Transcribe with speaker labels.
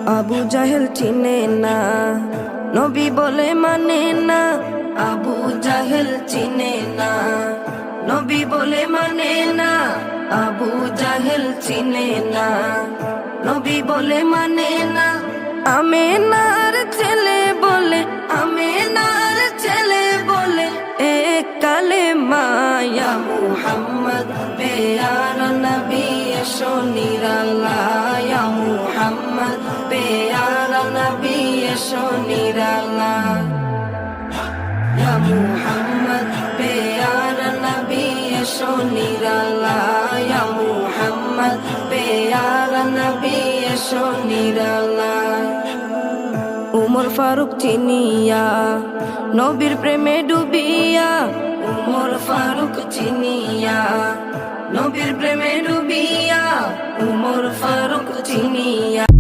Speaker 1: আবু জাহেল চিনে না, নবী বলে মানে না। আবু জাহেল চিনে না, নবী বলে মানে না। আবু জাহেল চিনে না, নবী বলে মানে না। আমেনার ছেলে বলে, আমেনার ছেলে বলে এক কালেমা ইয়া মুহাম্মদ পেয়ার নবী এসো নিরালায়। ইয়া মুহাম্মদ পেয়ার নবী এসো নিরালায়। ইয়া মুহাম্মদ পেয়ার নবী এসো নিরালায়। ইয়া মুহাম্মদ পেয়ার নবী এসো নিরালায়। উমর ফারুক চিনিয়া, নবীর প্রেমে ডুবিয়া। উমর ফারুক চিনিয়া, নবীর প্রেমে ডুবিয়া। উমর ফারুক চিনিয়া।